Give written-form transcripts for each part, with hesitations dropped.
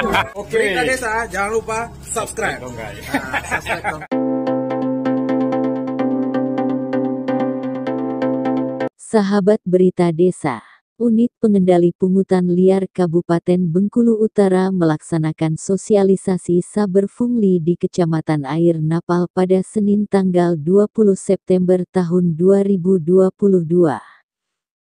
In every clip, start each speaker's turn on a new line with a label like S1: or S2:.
S1: Oke. Berita Desa, jangan lupa subscribe. Subscribe dong.
S2: Sahabat Berita Desa, Unit Pengendali Pungutan Liar Kabupaten Bengkulu Utara melaksanakan sosialisasi saber pungli di Kecamatan Air Napal pada Senin tanggal 20 September tahun 2022.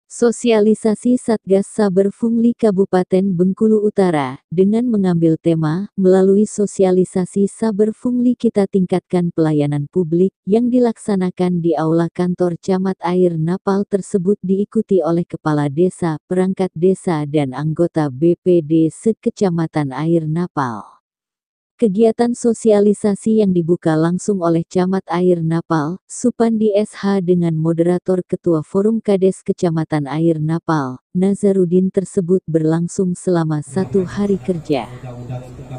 S2: Sosialisasi Satgas Saber Pungli Kabupaten Bengkulu Utara, dengan mengambil tema, melalui sosialisasi saber pungli kita tingkatkan pelayanan publik, yang dilaksanakan di Aula Kantor Camat Air Napal tersebut diikuti oleh Kepala Desa, Perangkat Desa dan anggota BPD se-Kecamatan Air Napal. Kegiatan sosialisasi yang dibuka langsung oleh Camat Air Napal, Supandi SH dengan moderator Ketua Forum Kades Kecamatan Air Napal, Nazarudin tersebut berlangsung selama 1 hari kerja.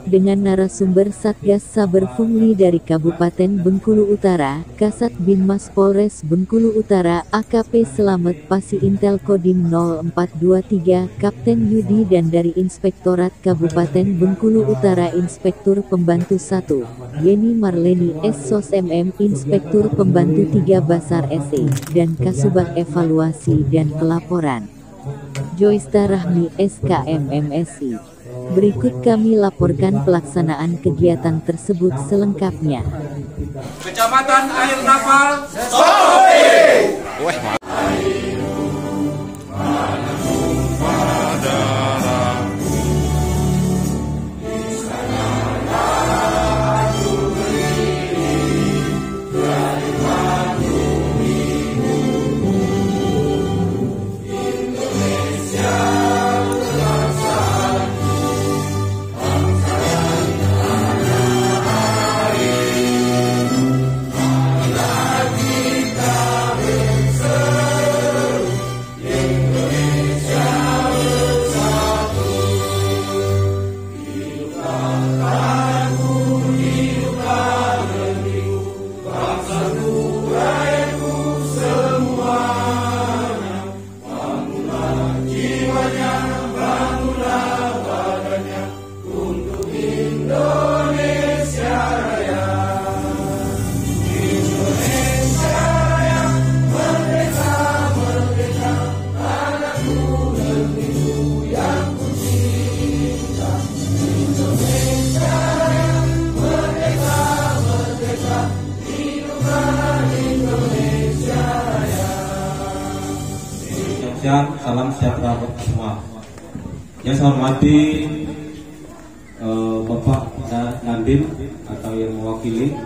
S2: Dengan narasumber Satgas Saber Pungli dari Kabupaten Bengkulu Utara, Kasat Binmas Polres Bengkulu Utara, AKP Selamet Pasi Intel Kodim 0423, Kapten Yudi dan dari Inspektorat Kabupaten Bengkulu Utara Inspektur Pembantu 1, Yeni Marleni S.Sos MM Inspektur Pembantu 3 Basar SE, dan Kasubag Evaluasi dan Pelaporan, Joista Rahmi SKM MSI. Berikut kami laporkan pelaksanaan kegiatan tersebut selengkapnya.
S1: Kecamatan Air Napal,
S3: salam sejahtera buat semua. Yang saya hormati Bapak Nandim atau yang mewakili.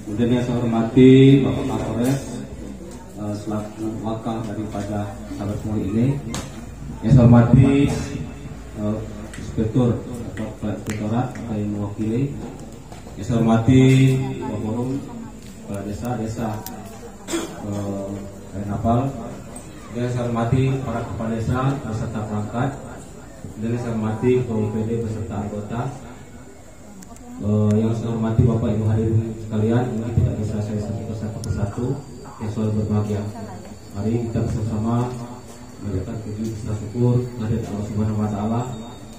S3: Kemudian yang saya hormati Bapak Kapolres selaku wakil daripada sahabat semua ini. Yang saya hormati Inspektur atau Inspektorat atau yang mewakili. Yang saya hormati Bapak Forum Kepala Desa Air Napal. Yang saya hormati para kepala desa beserta perangkat, dan saya hormati BPD beserta anggota. Yang saya hormati Bapak Ibu hadirin sekalian, ini tidak bisa saya sebutkan satu persatu, yang selalu berbahagia. Mari kita bersama mengucapkan puji serta syukur kehadirat Allah Subhanahu Wa Taala,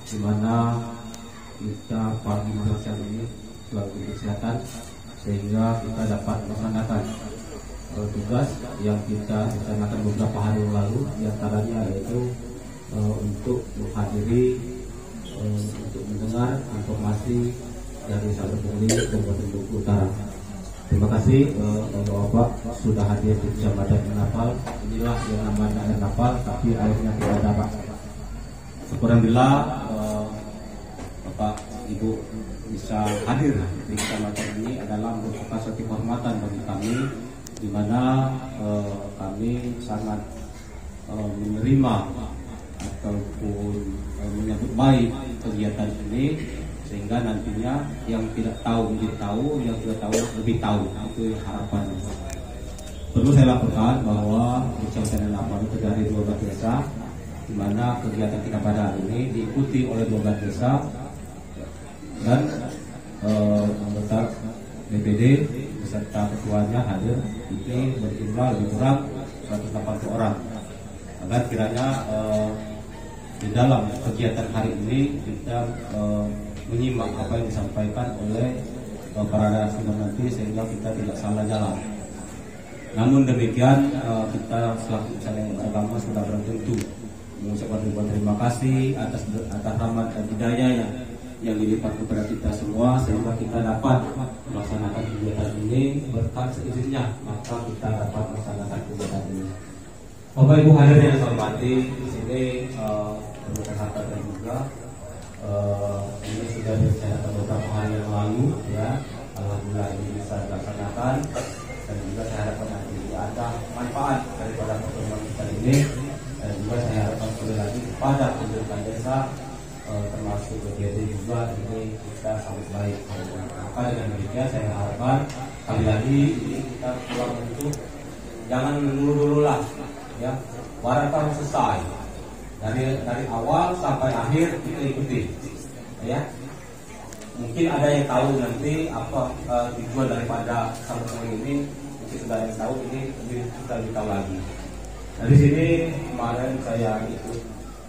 S3: di mana kita pagi siang ini selalu kesehatan, sehingga kita dapat melaksanakan tugas yang kita rencanakan beberapa hari yang lalu, diantaranya yaitu untuk menghadiri untuk mendengar informasi dari Saber Pungli Kabupaten Bengkulu Utara. Terima kasih Bapak sudah hadir di Kecamatan Air Napal. Inilah yang namanya Air Napal, tapi airnya tidak ada, Pak. Alhamdulillah Bapak Ibu bisa hadir di kecamatan ini adalah merupakan suatu kehormatan bagi kami, di mana kami sangat menerima ataupun menyambut baik kegiatan ini, sehingga nantinya yang tidak tahu menjadi tahu, yang tidak tahu lebih tahu. Itu harapan. Perlu saya laporkan bahwa di Kecamatan Napal itu dari 12 desa, di mana kegiatan kita pada hari ini diikuti oleh 12 desa dan anggota BPD beserta ketuanya hadir. Ini berjumlah lebih kurang 180 orang. Agar kiranya di dalam kegiatan hari ini kita menyimak apa yang disampaikan oleh para narasumber nanti sehingga kita tidak salah jalan. Namun demikian kita selaku usaha agama sudah bertentu mengucapkan ribuan terima kasih atas rahmat dan hidayah yang dilipat kepada kita semua sehingga kita dapat melaksanakan kegiatan ini berkat seizinnya maka kita dapat melaksanakan kegiatan ini. Bapak Ibu hadirin yang saya hormati, di sini berkata juga ini sudah direncanakan beberapa hari yang lalu ya. Alhamdulillah ini bisa dilaksanakan dan juga saya harapkan nanti ada manfaat daripada pertemuan kita ini dan juga saya harapkan sekali lagi kepada pendidikan desa termasuk BPD juga ini kita sangat baik. Maka dengan demikian saya harapkan sekali lagi ini kita pulang untuk jangan dulu lah ya, barangkali selesai dari awal sampai akhir kita ikuti ya. Mungkin ada yang tahu nanti apa tujuan daripada sambungan ini, mungkin sudah ada yang tahu, ini kita lebih tahu lagi. Nah di sini kemarin saya ikut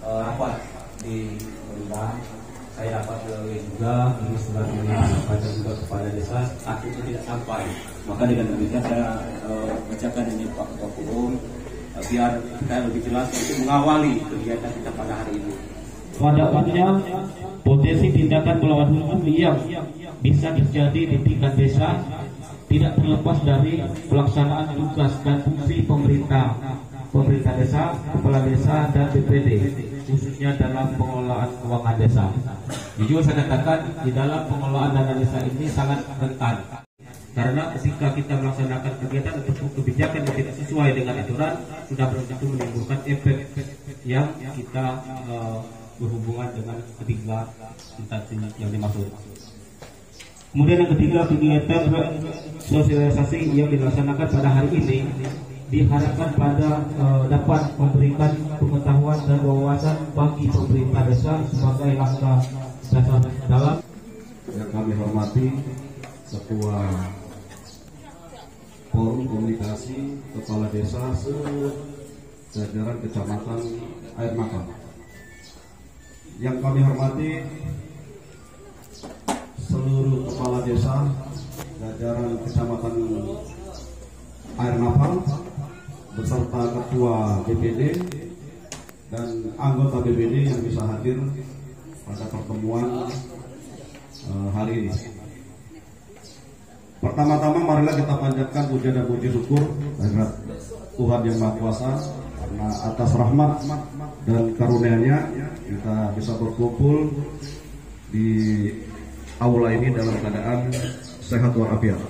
S3: rapat di Bunda, saya dapat juga ini sudah disampaikan juga kepada desa, akhirnya tidak sampai. Maka dengan demikian saya bacakan ini Pak Ketua Umum biar kita lebih jelas untuk mengawali kegiatan kita pada hari ini.
S4: Pada umumnya potensi tindakan melawan hukum yang bisa terjadi di tingkat desa tidak terlepas dari pelaksanaan tugas dan fungsi pemerintah desa, kepala desa dan BPD khususnya dalam pengelolaan keuangan desa. Jujur saya katakan di dalam pengelolaan dana desa ini sangat rentan. Karena ketika kita melaksanakan kegiatan ataupun kebijakan yang tidak sesuai dengan aturan sudah tentu menimbulkan efek yang kita berhubungan dengan ketiga instansi yang dimaksud. Kemudian yang ketiga, kegiatan sosialisasi yang dilaksanakan pada hari ini diharapkan dapat memberikan pengetahuan dan wawasan bagi pemerintah desa sebagai langkah dasar dalam.
S5: Yang kami hormati Ketua Forum Komunikasi Kepala Desa se-jajaran Kecamatan Air Mata. Yang kami hormati seluruh kepala desa jajaran Kecamatan Air Mata beserta Ketua BPD dan anggota BPD yang bisa hadir pada pertemuan hari ini. Pertama-tama marilah kita panjatkan puja dan puji syukur kepada Tuhan Yang Maha Kuasa karena atas rahmat dan karunia-Nya kita bisa berkumpul di aula ini dalam keadaan sehat walafiat.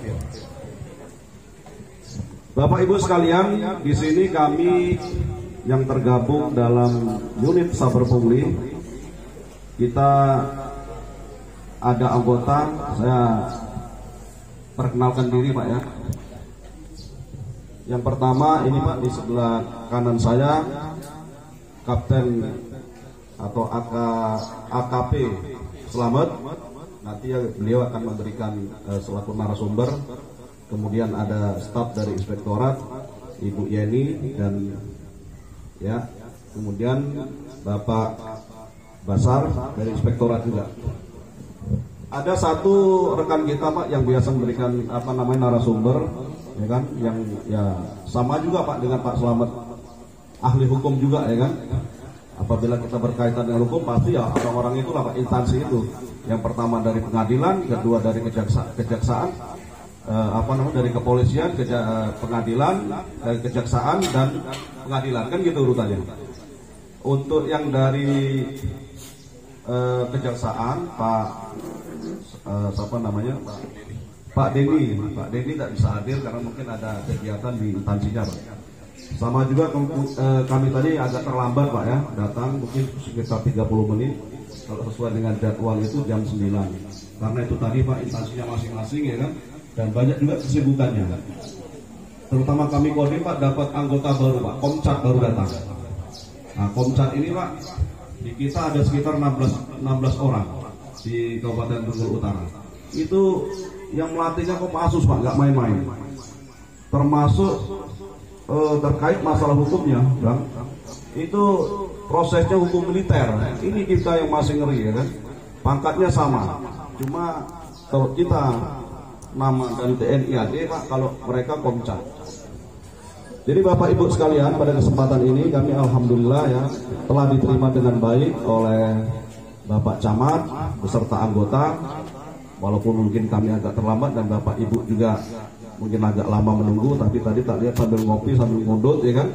S5: Bapak Ibu sekalian, di sini kami yang tergabung dalam unit Saber Pungli, kita ada anggota, saya perkenalkan diri Pak ya. Yang pertama ini Pak, di sebelah kanan saya Kapten atau AKP Selamat. Nanti beliau akan memberikan selaku narasumber. Kemudian ada staf dari Inspektorat Ibu Yeni dan ya, kemudian Bapak Basar dari Inspektorat juga. Ada satu rekan kita Pak yang biasa memberikan narasumber, ya kan, yang ya sama juga Pak dengan Pak Selamat, ahli hukum juga ya kan. Apabila kita berkaitan dengan hukum pasti ya orang-orang itulah Pak, instansi itu. Yang pertama dari pengadilan, kedua dari kejaksaan, dari kepolisian, pengadilan, dari kejaksaan dan pengadilan, kan gitu urutannya. Untuk yang dari kejaksaan Pak Denny tidak bisa hadir karena mungkin ada kegiatan di instansinya Pak. Sama juga kami tadi agak terlambat Pak ya, datang mungkin sekitar 30 menit. Kalau sesuai dengan jadwal itu jam 9. Karena itu tadi Pak, instansinya masing-masing ya kan, dan banyak juga kesibukannya. Terutama kami Kodim Pak dapat anggota baru Pak, Komcat baru datang. Nah Komcat ini Pak, di kita ada sekitar 16 orang di Kabupaten Bengkulu Utara. Itu yang melatihnya Kopassus Pak, nggak main-main. Termasuk terkait masalah hukumnya, Bang. Itu prosesnya hukum militer. Ini kita yang masih ngeri ya kan. pangkatnya sama. Cuma kalau kita nama dan TNI AD Pak, kalau mereka Komcat. Jadi Bapak Ibu sekalian, pada kesempatan ini kami alhamdulillah ya telah diterima dengan baik oleh Bapak Camat beserta anggota. Walaupun mungkin kami agak terlambat dan Bapak Ibu juga mungkin agak lama menunggu, tapi tadi tak lihat sambil ngopi sambil ngudut ya kan.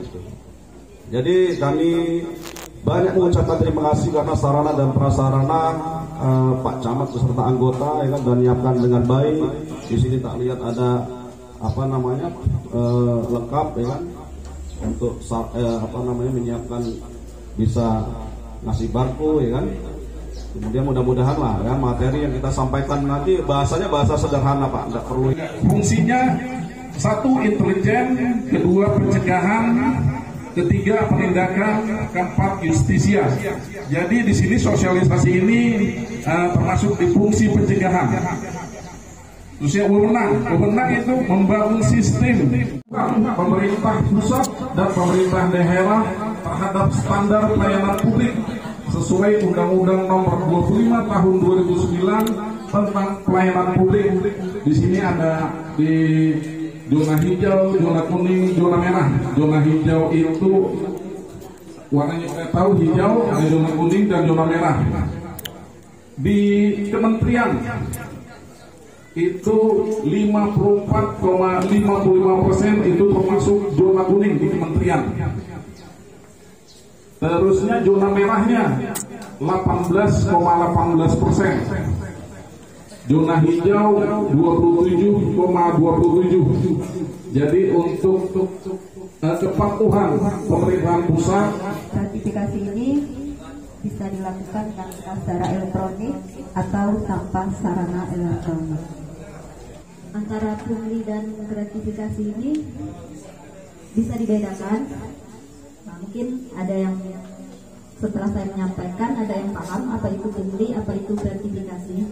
S5: Jadi kami banyak mengucapkan terima kasih karena sarana dan prasarana Pak Camat beserta anggota ya kan dan menyiapkan dengan baik. Di sini tak lihat ada apa namanya lengkap ya kan untuk apa namanya menyiapkan bisa ngasih barcode ya kan. Kemudian mudah-mudahan lah ya materi yang kita sampaikan nanti bahasanya bahasa sederhana Pak, tidak perlu.
S6: Fungsinya satu intelijen, kedua pencegahan, ketiga penindakan, keempat justisia. Jadi di sini sosialisasi ini termasuk di fungsi pencegahan. Terusnya wewenang itu membangun sistem pemerintah pusat dan pemerintah daerah terhadap standar pelayanan publik sesuai Undang-Undang Nomor 25 Tahun 2009 tentang pelayanan publik. Di sini ada di zona hijau, zona kuning, zona merah. Zona hijau itu warnanya kita tahu hijau, ada zona kuning dan zona merah. Di kementerian itu 54,55% itu termasuk zona kuning di kementerian. Terusnya zona merahnya 18,18%. Zona hijau 27,27. Jadi untuk kepatuhan pemerintahan pusat,
S7: sertifikasi ini bisa dilakukan secara elektronik atau tanpa sarana elektronik. Antara pungli dan gratifikasi ini bisa dibedakan. Nah, mungkin ada yang setelah saya menyampaikan ada yang paham apa itu pungli, apa itu gratifikasi.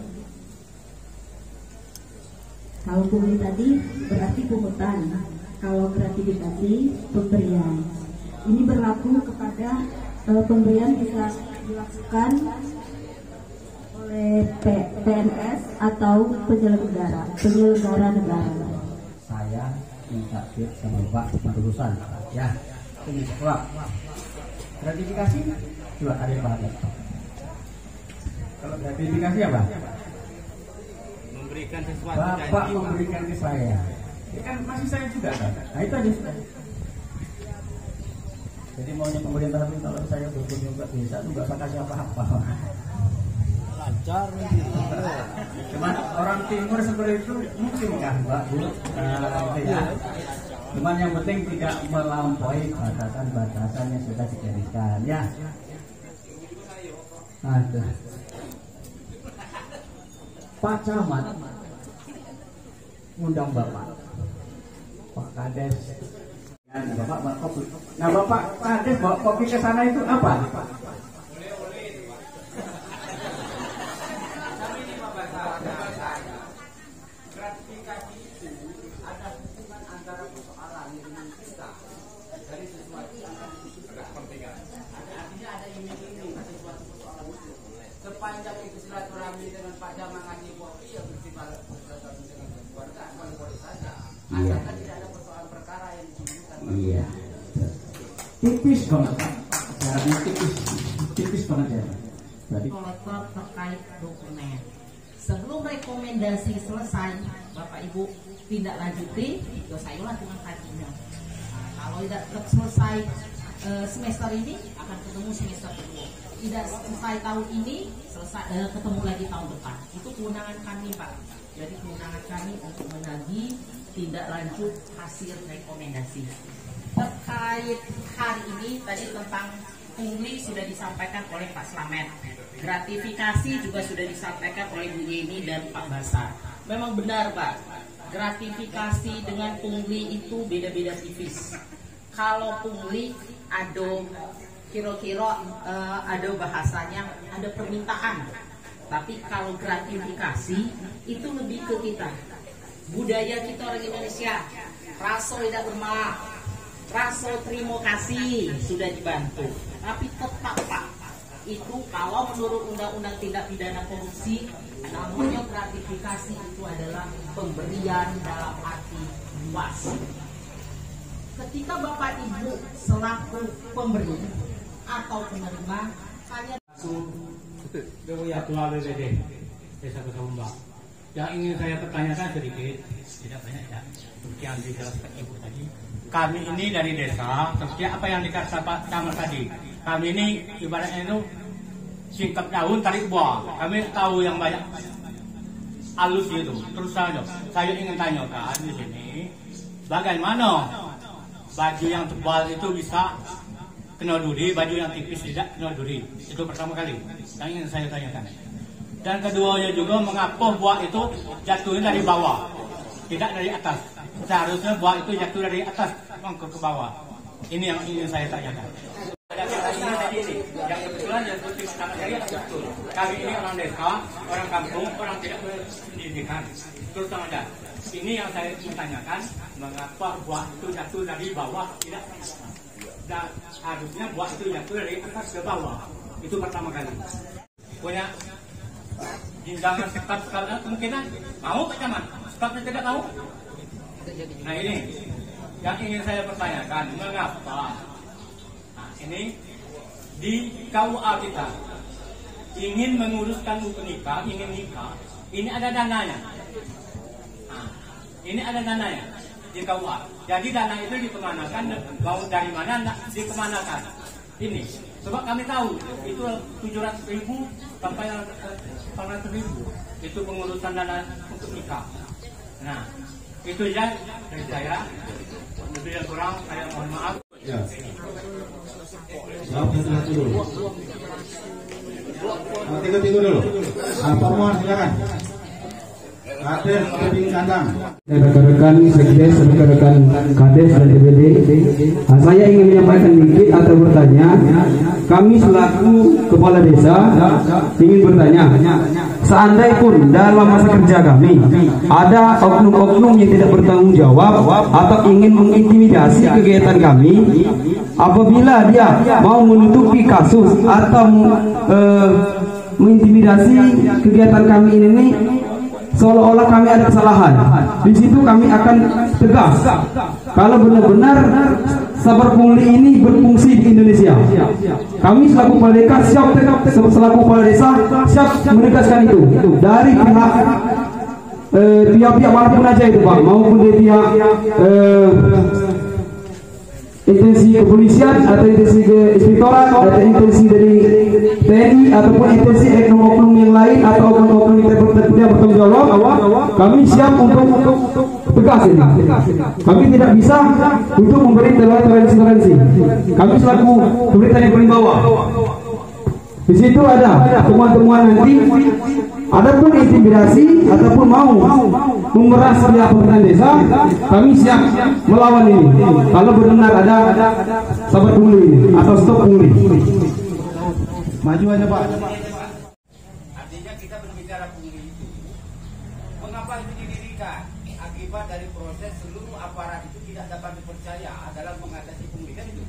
S7: Kalau pungli tadi berarti pungutan, kalau gratifikasi pemberian. Ini berlaku kepada pemberian bisa dilakukan oleh PNS atau penyelenggara negara.
S8: Saya minta tip sama Pak Perurusan ya. Ini Pak. Gratifikasi coba ada yang paham. Kalau gratifikasi apa?
S9: Memberikan sesuatu.
S8: Bapak memberikan ke saya. Ini kan masih saya juga kan. Nah itu aja sudah. Jadi maunya pemerintah pun kalau saya berkunjung ke desa itu nggak pakai apa-apa. Lancar nih. Cuman orang timur seperti itu mungkin kan Mbak Bu. Ya. Cuman yang penting tidak melampaui batasan-batasan yang sudah digariskan ya. Ada. Pak Camat undang Bapak, Pak Kades. Nah Bapak Kades bawa kopi ke sana itu apa?
S9: Sepanjang itu silaturahmi dengan Pak Jamal ngaji kopi yang bersifat dengan keluarga boleh saja. Asalkan tidak ada persoalan perkara yang disebutkan.
S8: Iya. Tipis banget. Caranya tipis banget ya. Berarti
S10: kolektor terkait dokumen. Sebelum rekomendasi selesai, Bapak Ibu tindak lanjuti, sayulah dengan kajinya. Nah, kalau tidak selesai semester ini, akan ketemu semester kedua. Tidak selesai tahun ini, ketemu lagi tahun depan. Itu kewenangan kami Pak. Jadi kewenangan kami untuk menagih tindak lanjut hasil rekomendasi. Terkait hari ini tadi tentang pungli sudah disampaikan oleh Pak Slamet. Gratifikasi juga sudah disampaikan oleh Bu Yeni dan Pak Basar. Memang benar Pak, gratifikasi dengan pungli itu beda-beda tipis. Kalau pungli ada kira-kira ada bahasanya, ada permintaan. Tapi kalau gratifikasi itu lebih ke kita. Budaya kita orang Indonesia, rasa tidak bermaaf, rasa terima kasih sudah dibantu. Tapi tetap Pak, itu kalau menurut Undang-Undang Tindak Pidana Korupsi, namanya gratifikasi itu adalah pemberian dalam arti luas. Ketika Bapak Ibu selaku pemberi atau penerima hanya
S11: yang ingin saya pertanyakan sedikit, tidak banyak ya, seperti yang dijelaskan Ibu tadi. Kami ini dari desa, seperti apa yang dikatakan Pak Camat tadi. Kami ini ibaratnya itu singkap daun tarik buah. Kami tahu yang banyak halus gitu. Terus saya ingin tanyakan di sini, bagaimana baju yang tebal itu bisa kena duri, baju yang tipis tidak kena duri? Itu pertama kali yang ingin saya tanyakan. Dan keduanya juga, mengapa buah itu jatuhnya dari bawah, tidak dari atas? Seharusnya buah itu jatuh dari atas ke bawah. Ini yang ingin saya tanyakan. Yang kebetulan yang penting pertama saya betul. Kami ini orang desa, orang kampung, orang tidak berpendidikan. Terus ada. Ini yang saya ingin tanyakan, mengapa buah itu jatuh dari bawah tidak? Dan harusnya buah itu jatuh dari atas ke bawah. Itu pertama kali. Punya jinjangan sekap kemungkinan mau Pak Camat? Sekapnya tidak mau? Nah ini yang ingin saya pertanyakan, mengapa ini di KUA kita ingin menguruskan buku nikah, ingin nikah, ini ada dananya. Nah, ini ada dananya di KUA. Jadi dana itu dikemanakan, mau dari mana dikemanakan. Ini sebab kami tahu itu 700.000 sampai 800.000 itu pengurusan dana untuk nikah. Nah itu ya dari saya, lebih dan kurang saya mohon maaf.
S3: Ya. Dulu. Tunggu dulu. Apa mohon silakan. Kades Keding Kandang.
S12: Rekan-rekan Sekdes, rekan-rekan Kades dan DPD, saya ingin menyampaikan dikit atau bertanya. Kami selaku kepala desa ingin bertanya, seandainya pun dalam masa kerja kami ada oknum-oknum yang tidak bertanggung jawab atau ingin mengintimidasi kegiatan kami, apabila dia mau menutupi kasus atau mengintimidasi kegiatan kami ini, seolah-olah kami ada kesalahan. Di situ kami akan tegas kalau benar-benar Sabar Pungli ini berfungsi di Indonesia. Kami selaku kepala desa siap menegaskan itu dari pihak-pihak manapun aja itu Pak, maupun dari pihak intensi kepolisian atau intensi inspektorat atau intensi dari TNI ataupun intensi oknum-oknum yang lain atau oknum-oknum yang bertanggung jawab, kami siap untuk tegas ini. Kami tidak bisa untuk memberi toleransi. Kami selaku pemerintahan yang paling bawah. Di situ ada temuan-temuan nanti, adapun intimidasi ataupun mau memeras pihak pemerintahan desa, kami siap melawan ini. Kalau benar ada Sabar Pungli ini atau stop pungli. Maju aja Pak.
S9: Artinya kita berbicara pungli itu, mengapa itu didirikan? Akibat dari proses seluruh aparat itu tidak dapat dipercaya dalam mengatasi pungli, kan itu.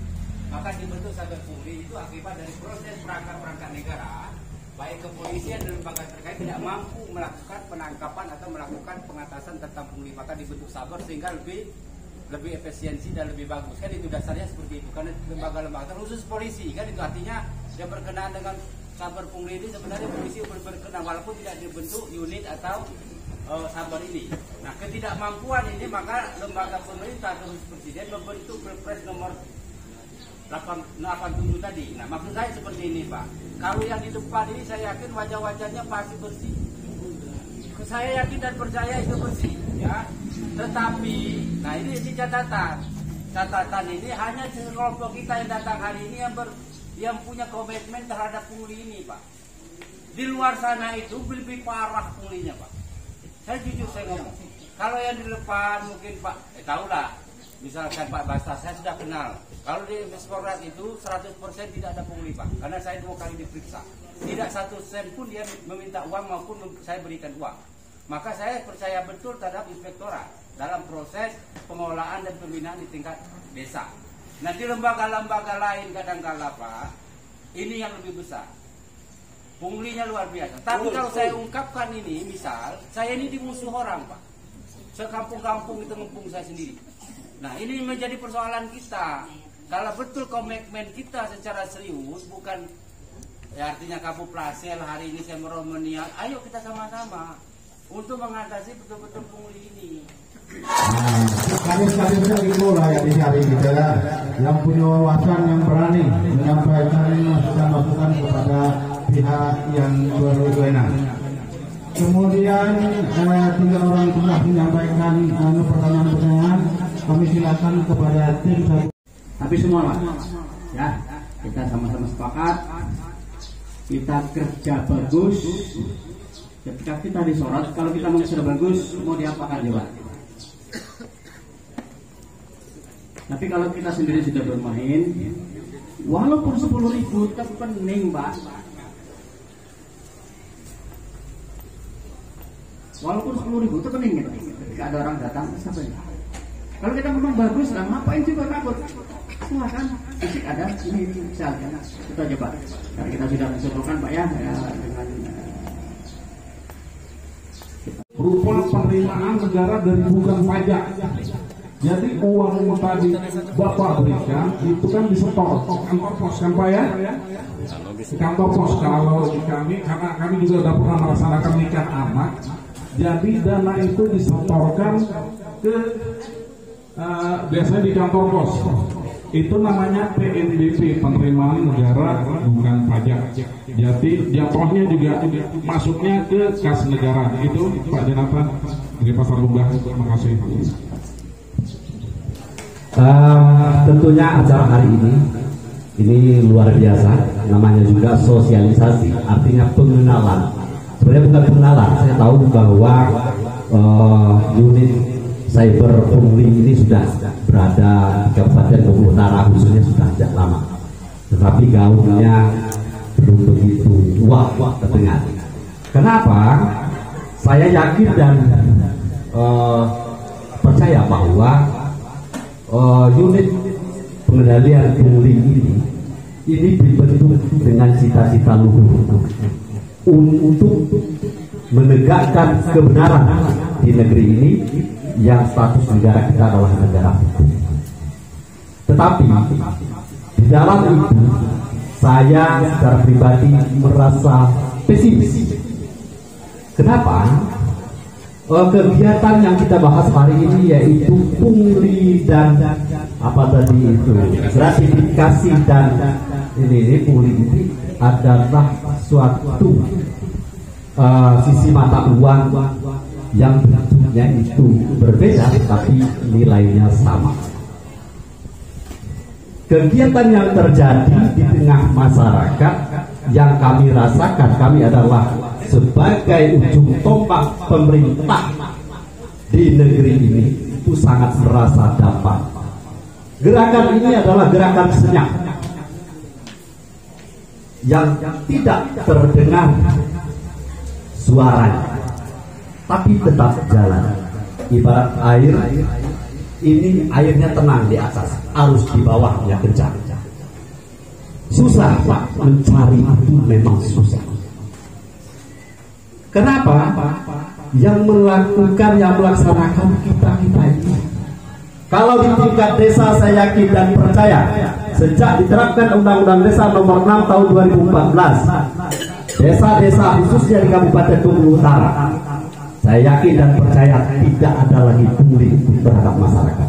S9: Maka dibentuk Sabar Pungli itu akibat dari proses perangkat-perangkat negara, baik kepolisian dan lembaga terkait tidak mampu melakukan penangkapan atau melakukan pengatasan tentang pungli, maka dibentuk Sabar sehingga lebih efisiensi dan lebih bagus, kan itu dasarnya seperti itu. Karena lembaga-lembaga khusus polisi, kan itu artinya yang berkenaan dengan Sabar Pungli ini sebenarnya polisi berkenaan walaupun tidak dibentuk unit atau Sabar ini. Nah, ketidakmampuan ini maka lembaga pemerintah terus presiden membentuk Perpres nomor 87 tadi. Nah, maksud saya seperti ini Pak, kalau yang di depan ini saya yakin wajah-wajahnya pasti bersih, saya yakin dan percaya itu bersih ya. Tetapi nah ini catatan ini hanya sekelompok kita yang datang hari ini yang punya komitmen terhadap pungli ini Pak. Di luar sana itu lebih parah punglinya Pak. Saya jujur saya ngomong, kalau yang di depan mungkin Pak tahulah, misalkan Pak Basta saya sudah kenal. Kalau di Inspektorat itu 100% tidak ada pungli Pak, karena saya 2 kali diperiksa. Tidak 1 sen pun dia meminta uang maupun saya berikan uang. Maka saya percaya betul terhadap Inspektorat dalam proses pengelolaan dan pembinaan di tingkat desa. Nah di lembaga-lembaga lain kadang-kala Pak, ini yang lebih besar. punglinya luar biasa. Tapi kalau saya ungkapkan ini, misal saya ini dimusuh orang, Pak, sekampung-kampung itu ngepung saya sendiri. Nah, ini menjadi persoalan kita. Kalau betul komitmen kita secara serius, bukan ya artinya Kapuplasel hari ini saya meromenial, ayo kita sama-sama untuk mengatasi betul-betul pungli ini.
S13: Kami dimulai di hari kita yang punya wawasan, yang berani menyampaikan masukan-masukan kepada pihak yang berwenang. Kemudian 3 orang telah menyampaikan pertanyaan-pertanyaan. Kami silakan kepada tim.
S8: Tapi semua lah, ya kita sama-sama sepakat, kita kerja bagus. Ketika kita disorot, kalau kita mau sudah bagus, mau diapakan coba? Tapi kalau kita sendiri sudah bermain, walaupun 10.000 tetap pening, Pak. Walaupun 10.000 itu pening gitu. Ketika ada orang datang, siapa ini? Kalau kita memang bagus, lah ngapain juga takut? Silahkan, fisik ada, ini misalnya. Kita coba. Karena kita sudah mencontohkan, Pak ya, dengan
S6: berupa penerimaan negara dari bukan pajak. Jadi uang yang tadi Bapak berikan itu kan disetor kantor pos kan Pak ya? Di kantor pos. Kalau di kami, karena kami juga sudah pernah melaksanakan nikah anak, jadi dana itu disetorkan ke biasanya di kantor pos. Itu namanya PNBP, penerimaan negara bukan pajak. Jadi jatuhnya juga masuknya ke kas negara. Itu Pak Jonathan dari Pasar Lubah. Terima kasih.
S14: Tentunya acara hari ini luar biasa, namanya juga sosialisasi, artinya pengenalan. Sebenarnya bukan pengenalan, saya tahu bahwa unit cyber pungli ini sudah berada di Kabupaten Bengkulu Utara khususnya sudah sejak lama, tetapi gaungnya belum begitu wah terdengar. Kenapa? Saya yakin dan percaya bahwa unit pengendalian pungli ini dibentuk dengan cita-cita luhur untuk menegakkan kebenaran di negeri ini yang status negara kita adalah negara hukum. Tetapi di dalam itu saya secara pribadi merasa pesimis. Kenapa? Kegiatan yang kita bahas hari ini yaitu pungli dan apa tadi itu gratifikasi dan ini pungli ini adalah suatu sisi mata uang yang bentuknya itu berbeda tapi nilainya sama. Kegiatan yang terjadi di tengah masyarakat yang kami rasakan, kami adalah sebagai ujung tombak pemerintah di negeri ini, itu sangat terasa dampak. Gerakan ini adalah gerakan senyap yang tidak terdengar suaranya, tapi tetap jalan. Ibarat air, ini airnya tenang di atas, arus di bawahnya kencang. Susah Pak, mencari itu memang susah. Kenapa? Yang melakukan, yang melaksanakan kita ini. Kalau di tingkat desa saya yakin dan percaya, sejak diterapkan Undang-Undang Desa Nomor 6 Tahun 2014, desa-desa khususnya di Kabupaten Bengkulu Utara, saya yakin dan percaya tidak ada lagi pungli terhadap masyarakat.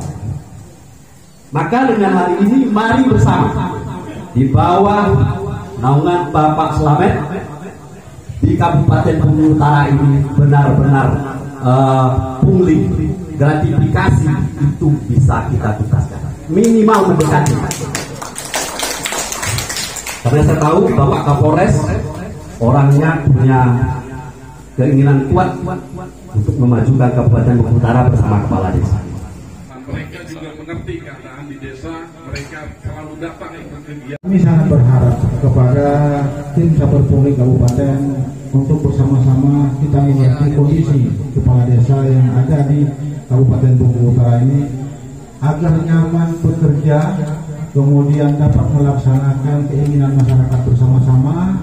S14: Maka dengan hari ini mari bersama di bawah naungan Bapak Slamet di Kabupaten Bengkulu Utara ini benar-benar pungli gratifikasi itu bisa kita tuntaskan, minimal mendekati. Karena saya tahu Bapak Kapolres orangnya punya keinginan kuat untuk memajukan Kabupaten Bengkulu Utara bersama kepala desa.
S6: Mereka juga mengerti keadaan di desa, mereka selalu datang ikut kegiatan.
S13: Kami sangat berharap kepada tim Saber Pungli Kabupaten untuk bersama-sama kita mengerti kondisi kepala desa yang ada di Kabupaten Bengkulu Utara ini agar nyaman bekerja, kemudian dapat melaksanakan keinginan masyarakat bersama-sama,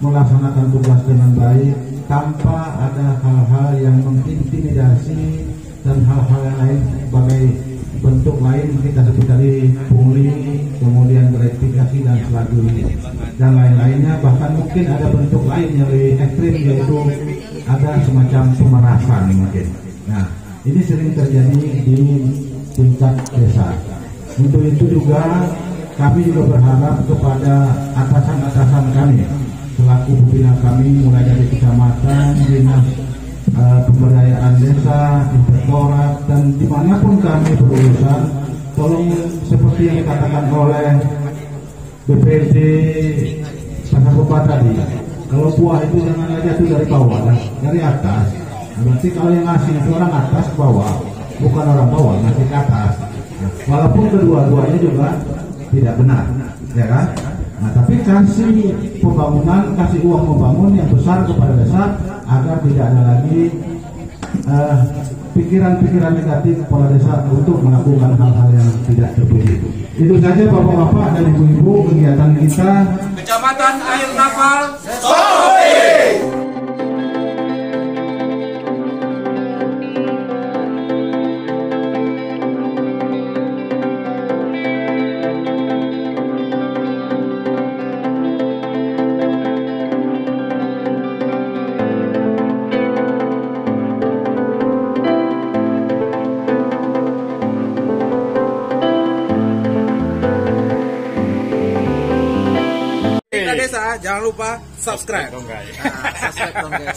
S13: melaksanakan tugas dengan baik tanpa ada hal-hal yang mengintimidasi dan hal-hal yang lain sebagai bentuk lain kita sebut tadi pungli, kemudian gratifikasi dan selanjutnya dan lain-lainnya, bahkan mungkin ada bentuk lain yang lebih ekstrim yaitu ada semacam pemerasan mungkin. Nah, ini sering terjadi di tingkat desa. Untuk itu juga kami juga berharap kepada atasan-atasan kami selaku pimpinan kami mulai dari kecamatan, dinas pemberdayaan desa, inspektorat, dan dimanapun kami berurusan, tolong seperti yang dikatakan oleh BPD Pasar Bupa tadi, kalau buah itu jangan jatuh dari bawah, dari atas. Berarti kalau yang ngasih itu orang atas ke bawah, bukan orang bawah ngasih ke atas. Walaupun kedua-duanya juga tidak benar, ya kan? Nah, tapi kasih pembangunan, kasih uang membangun yang besar kepada desa agar tidak ada lagi pikiran-pikiran negatif kepala desa untuk melakukan hal-hal yang tidak terpuji. Itu saja bapak-bapak dan ibu-ibu kegiatan kita.
S1: Kecamatan Air Nafal, Desa, jangan lupa subscribe. Subscribe dong guys.